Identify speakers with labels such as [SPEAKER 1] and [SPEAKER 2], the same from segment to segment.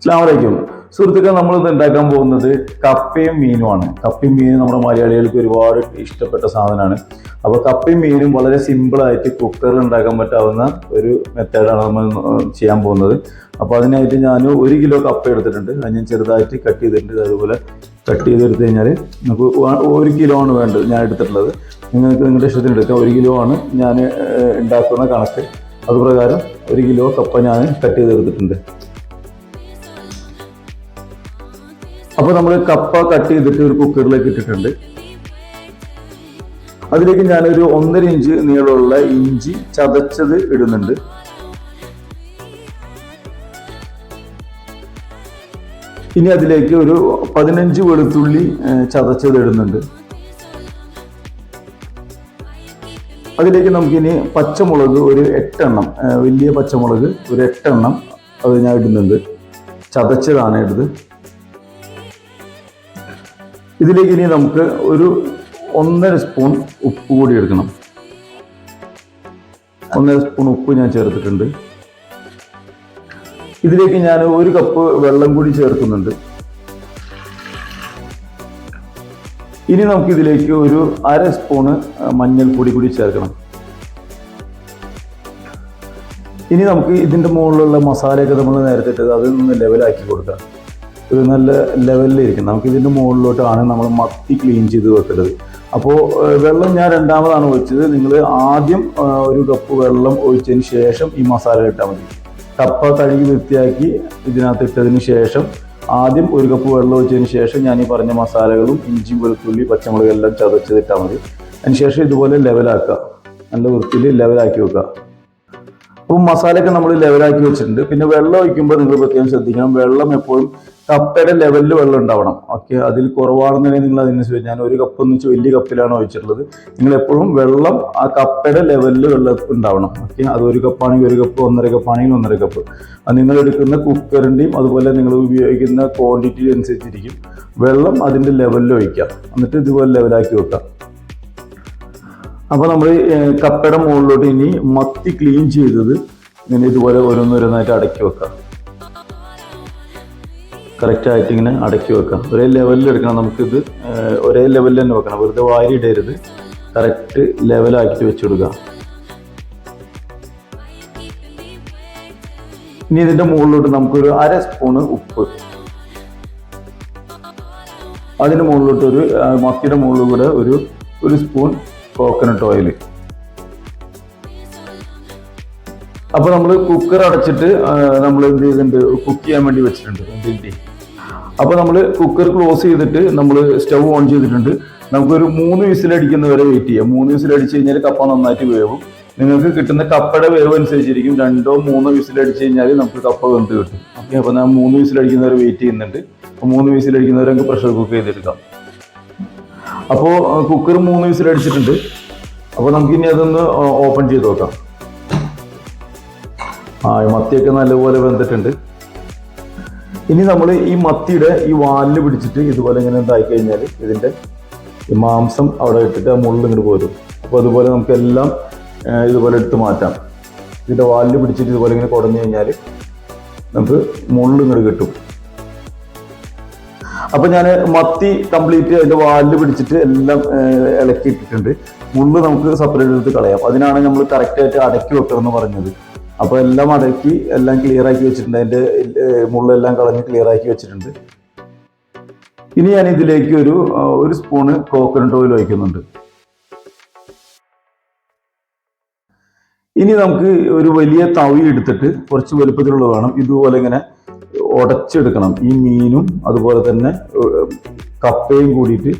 [SPEAKER 1] അസ്സലാമു സുഹൃത്തുക്കൾ, നമ്മൾ ഇത് ഉണ്ടാക്കാൻ പോകുന്നത് കപ്പയും മീനുമാണ്. കപ്പയും മീനും നമ്മുടെ മലയാളികൾക്ക് ഒരുപാട് ഇഷ്ടപ്പെട്ട സാധനമാണ്. അപ്പോൾ കപ്പയും മീനും വളരെ സിമ്പിളായിട്ട് കുക്കറിൽ ഉണ്ടാക്കാൻ പറ്റാവുന്ന ഒരു മെത്തേഡാണ് നമ്മൾ ചെയ്യാൻ പോകുന്നത്. അപ്പോൾ അതിനായിട്ട് ഞാൻ 1 കിലോ കപ്പ എടുത്തിട്ടുണ്ട്. അത് ഞാൻ ചെറുതായിട്ട് കട്ട് ചെയ്തിട്ടുണ്ട്. അതുപോലെ കട്ട് ചെയ്തെടുത്ത് കഴിഞ്ഞാൽ നമുക്ക് 1 കിലോ ആണ് വേണ്ടത് ഞാൻ എടുത്തിട്ടുള്ളത്. നിങ്ങൾക്ക് നിങ്ങളുടെ ഇഷ്ടത്തിന് എടുക്കാം. 1 കിലോ ആണ് ഞാൻ ഉണ്ടാക്കുന്ന കണക്ക്. അതുപ്രകാരം 1 കിലോ കപ്പ ഞാൻ കട്ട് ചെയ്തെടുത്തിട്ടുണ്ട്. അപ്പോൾ നമ്മൾ കപ്പ കട്ട് ചെയ്തിട്ട് ഒരു കുക്കറിലേക്ക് ഇട്ടിട്ടുണ്ട്. അതിലേക്ക് ഞാനൊരു 1.5 ഇഞ്ച് നീളമുള്ള ഇഞ്ചി ചതച്ചത് ഇടുന്നുണ്ട്. ഇനി അതിലേക്ക് ഒരു 15 വെളുത്തുള്ളി ചതച്ചത് ഇടുന്നുണ്ട്. അതിലേക്ക് നമുക്കിനി പച്ചമുളക് ഒരു 8 എണ്ണം, വലിയ പച്ചമുളക് ഒരു 8 എണ്ണം അത് ഞാൻ ഇടുന്നുണ്ട്. ചതച്ചതാണ് ഇടുന്നത്. ഇതിലേക്ക് ഇനി നമുക്ക് ഒരു 1.5 സ്പൂൺ ഉപ്പ് കൂടി എടുക്കണം. 1.5 സ്പൂൺ ഉപ്പ് ഞാൻ ചേർത്തിട്ടുണ്ട്. ഇതിലേക്ക് ഞാൻ 1 കപ്പ് വെള്ളം കൂടി ചേർക്കുന്നുണ്ട്. ഇനി നമുക്ക് ഇതിലേക്ക് ഒരു 1/2 സ്പൂണ് മഞ്ഞൾപ്പൊടി കൂടി ചേർക്കണം. ഇനി നമുക്ക് ഇതിൻ്റെ മുകളിലുള്ള മസാലയൊക്കെ നമ്മൾ നേരത്തെ ഇട്ടത് അതൊന്ന് ലെവലാക്കി കൊടുക്കാം. ഒരു നല്ല ലെവലിലിരിക്കും. നമുക്ക് ഇതിൻ്റെ മുകളിലോട്ടാണ് നമ്മൾ മത്തി ക്ലീൻ ചെയ്ത് വെക്കേണ്ടത്. അപ്പോൾ വെള്ളം ഞാൻ രണ്ടാമതാണ് ഒഴിച്ചത്. നിങ്ങൾ ആദ്യം 1 കപ്പ് വെള്ളം ഒഴിച്ചതിന് ശേഷം ഈ മസാല ഇട്ടാൽ മതി. കപ്പ കഴുകി വൃത്തിയാക്കി ഇതിനകത്ത് ഇട്ടതിന് ശേഷം ആദ്യം 1 കപ്പ് വെള്ളം ഒഴിച്ചതിന് ശേഷം ഞാൻ ഈ പറഞ്ഞ മസാലകളും ഇഞ്ചി, വെളുത്തുള്ളി, പച്ചമുളക് എല്ലാം ചതച്ചതിട്ടാൽ മതി. അതിനുശേഷം ഇതുപോലെ ലെവലാക്കുക. നല്ല വൃത്തിയിൽ ലെവലാക്കി വെക്കുക. അപ്പോൾ മസാലയൊക്കെ നമ്മൾ ലെവലാക്കി വെച്ചിട്ടുണ്ട്. പിന്നെ വെള്ളം ഒഴിക്കുമ്പോൾ നിങ്ങൾ പ്രത്യേകം ശ്രദ്ധിക്കണം. വെള്ളം എപ്പോഴും കപ്പയുടെ ലെവലിൽ വെള്ളം ഉണ്ടാവണം. ഓക്കെ, അതിൽ കുറവാണെന്നുണ്ടെങ്കിൽ നിങ്ങൾ അതിനനുസരിച്ച്, ഞാൻ 1 കപ്പ് എന്ന് വെച്ചാൽ വലിയ കപ്പിലാണ് ഒഴിച്ചിട്ടുള്ളത്. നിങ്ങൾ എപ്പോഴും വെള്ളം ആ കപ്പയുടെ ലെവലിൽ വെള്ളം ഉണ്ടാവണം. ഓക്കെ, അത് 1 കപ്പാണെങ്കിൽ 1 കപ്പ്, 1.5 കപ്പാണെങ്കിൽ 1.5 കപ്പ്. അത് നിങ്ങൾ എടുക്കുന്ന കുക്കറിൻ്റെയും അതുപോലെ നിങ്ങൾ ഉപയോഗിക്കുന്ന ക്വാണ്ടിറ്റി അനുസരിച്ചിരിക്കും. വെള്ളം അതിൻ്റെ ലെവലിൽ ഒഴിക്കാം. എന്നിട്ട് ഇതുപോലെ ലെവലാക്കി വെക്കാം. അപ്പോൾ നമ്മൾ കപ്പയുടെ മുകളിലോട്ട് ഇനി മത്തി ക്ലീൻ ചെയ്തത് ഇങ്ങനെ ഇതുപോലെ ഓരോന്നോരോന്നായിട്ട് അടക്കി വെക്കാം. കറക്റ്റായിട്ട് ഇങ്ങനെ അടക്കി വെക്കാം. ഒരേ ലെവലിൽ എടുക്കണം. നമുക്കിത് ഒരേ ലെവലിൽ തന്നെ വെക്കണം. വെറുതെ വാരി ഇടരുത്. കറക്റ്റ് ലെവലാക്കി വെച്ച് കൊടുക്കുക. ഇനി ഇതിൻ്റെ മുകളിലോട്ട് നമുക്കൊരു 1/2 സ്പൂണ് ഉപ്പ്, അതിന് മുകളിലോട്ട് ഒരു മത്തിയുടെ മുകളിൽ കൂടെ ഒരു സ്പൂൺ കോക്കനട്ട് ഓയിൽ. അപ്പോൾ നമ്മൾ കുക്കർ അടച്ചിട്ട് നമ്മൾ എന്ത് ചെയ്തിട്ടുണ്ട്, കുക്ക് ചെയ്യാൻ വേണ്ടി വെച്ചിട്ടുണ്ട്. അപ്പോൾ നമ്മൾ കുക്കർ ക്ലോസ് ചെയ്തിട്ട് നമ്മൾ സ്റ്റൗ ഓൺ ചെയ്തിട്ടുണ്ട്. നമുക്കൊരു 3 വിസിലടിക്കുന്നവരെ വെയിറ്റ് ചെയ്യാം. 3 വിസിലടിച്ച് കഴിഞ്ഞാൽ കപ്പ നന്നായിട്ട് വേവും. നിങ്ങൾക്ക് കിട്ടുന്ന കപ്പയുടെ വേവ് അനുസരിച്ചിരിക്കും. 2 or 3 വിസിലടിച്ച് കഴിഞ്ഞാൽ നമുക്ക് കപ്പ വെന്ത് കിട്ടും. ഓക്കെ, അപ്പോൾ ഞാൻ 3 വിസിലടിക്കുന്നവരെ വെയിറ്റ് ചെയ്യുന്നുണ്ട്. അപ്പോൾ 3 വിസിലടിക്കുന്നവരെ നമുക്ക് പ്രഷർ കുക്ക് ചെയ്തെടുക്കാം. അപ്പോൾ കുക്കർ 3 വിസിലടിച്ചിട്ടുണ്ട്. അപ്പോൾ നമുക്കിനി അതൊന്ന് ഓപ്പൺ ചെയ്ത് നോക്കാം. മത്തിയൊക്കെ നല്ലപോലെ വെന്തിട്ടുണ്ട്. ഇനി നമ്മൾ ഈ മത്തിയുടെ ഈ വാലിൽ പിടിച്ചിട്ട് ഇതുപോലെ ഇങ്ങനെ ഇതായി കഴിഞ്ഞാൽ ഇതിൻ്റെ ഈ മാംസം അവിടെ ഇട്ടിട്ട് ആ മുള്ളിൽ ഇങ്ങോട്ട് പോരും. അപ്പോൾ അതുപോലെ നമുക്കെല്ലാം ഇതുപോലെ എടുത്ത് മാറ്റാം. ഇതിൻ്റെ വാലിൽ പിടിച്ചിട്ട് ഇതുപോലെ ഇങ്ങനെ കുടഞ്ഞു കഴിഞ്ഞാൽ നമുക്ക് മുള്ളിൽ ഇങ്ങോട്ട് കിട്ടും. അപ്പോൾ ഞാൻ മത്തി കംപ്ലീറ്റ് അതിൻ്റെ വാലിൽ പിടിച്ചിട്ട് എല്ലാം ഇളക്കിയിട്ടിട്ടുണ്ട്. മുള്ള് നമുക്ക് സെപ്പറേറ്റ് എടുത്ത് കളയാം. അതിനാണ് നമ്മൾ കറക്റ്റായിട്ട് അടക്കി വെക്കണമെന്ന് പറഞ്ഞത്. അപ്പോൾ എല്ലാം അടക്കി എല്ലാം ക്ലിയർ ആക്കി വെച്ചിട്ടുണ്ട്. അതിൻ്റെ മുള്ളെല്ലാം കളഞ്ഞ് ക്ലിയർ ആക്കി വെച്ചിട്ടുണ്ട്. ഇനി ഞാൻ ഇതിലേക്ക് ഒരു സ്പൂണ് കോക്കനട്ട് ഓയിൽ ഒഴിക്കുന്നുണ്ട്. ഇനി നമുക്ക് ഒരു വലിയ തവി എടുത്തിട്ട് കുറച്ച് വലുപ്പത്തിലുള്ള വേണം. ഇതുപോലെ ഇങ്ങനെ ഉടച്ചെടുക്കണം. ഈ മീനും അതുപോലെ തന്നെ കപ്പയും കൂടിയിട്ട്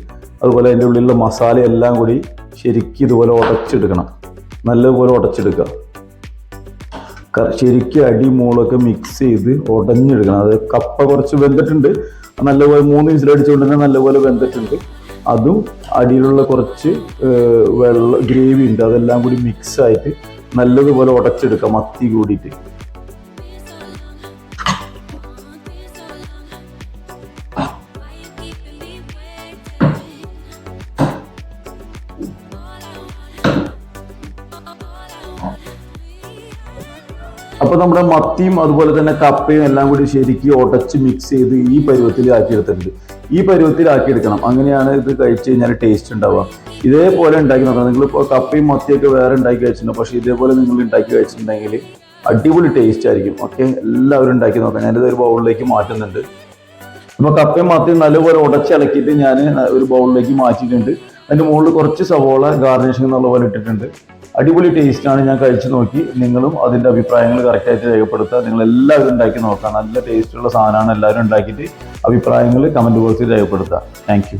[SPEAKER 1] അതുപോലെ അതിൻ്റെ ഉള്ളിലുള്ള മസാല എല്ലാം കൂടി ശരിക്കും ഇതുപോലെ ഉടച്ചെടുക്കണം. നല്ലതുപോലെ ഉടച്ചെടുക്കുക. ശരിക്കും അടിമൂളൊക്കെ മിക്സ് ചെയ്ത് ഉടഞ്ഞെടുക്കണം. അത് കപ്പ കുറച്ച് വെന്തിട്ടുണ്ട്. നല്ലപോലെ 3 വിസിലടിച്ചുകൊണ്ട് തന്നെ നല്ലപോലെ വെന്തിട്ടുണ്ട്. അതും അടിയിലുള്ള കുറച്ച് ഗ്രേവി ഉണ്ട്. അതെല്ലാം കൂടി മിക്സ് ആയിട്ട് നല്ലതുപോലെ ഉടച്ചെടുക്കാം മത്തി കൂടിയിട്ട്. അപ്പോൾ നമ്മുടെ മത്തിയും അതുപോലെ തന്നെ കപ്പയും എല്ലാം കൂടി ശരിക്കും ഉടച്ച് മിക്സ് ചെയ്ത് ഈ പരുവത്തിലാക്കിയെടുത്തിട്ടുണ്ട്. ഈ പരുവത്തിലാക്കിയെടുക്കണം. അങ്ങനെയാണ് ഇത് കഴിച്ച് കഴിഞ്ഞാൽ ടേസ്റ്റ് ഉണ്ടാവുക. ഇതേപോലെ ഉണ്ടാക്കി നോക്കാം. നിങ്ങളിപ്പോൾ കപ്പയും മത്തിയൊക്കെ വേറെ ഉണ്ടാക്കി കഴിച്ചിട്ടുണ്ട്, പക്ഷേ ഇതേപോലെ നിങ്ങൾ ഉണ്ടാക്കി കഴിച്ചിട്ടുണ്ടെങ്കിൽ അടിപൊളി ടേസ്റ്റ് ആയിരിക്കും. ഓക്കെ, എല്ലാവരും ഉണ്ടാക്കി നോക്കാം. ഞാനിത് ഒരു ബൗളിലേക്ക് മാറ്റുന്നുണ്ട്. അപ്പോൾ കപ്പയും മത്തിയും നല്ലപോലെ ഉടച്ചിളക്കിയിട്ട് ഞാൻ ഒരു ബൗളിലേക്ക് മാറ്റിയിട്ടുണ്ട്. അതിൻ്റെ മുകളിൽ കുറച്ച് സവോള ഗാർണിഷിംഗ് എന്നുള്ള പോലെ ഇട്ടിട്ടുണ്ട്. അടിപൊളി ടേസ്റ്റാണ്. ഞാൻ കഴിച്ചു നോക്കി. നിങ്ങളും അതിൻ്റെ അഭിപ്രായങ്ങൾ കറക്റ്റായിട്ട് രേഖപ്പെടുത്തുക. നിങ്ങളെല്ലാവരും ഉണ്ടാക്കി നോക്കുക. നല്ല ടേസ്റ്റുള്ള സാധനമാണ്. എല്ലാവരും ഉണ്ടാക്കിയിട്ട് അഭിപ്രായങ്ങൾ കമൻറ്റ് ബോക്സിൽ രേഖപ്പെടുത്തുക. Thank you.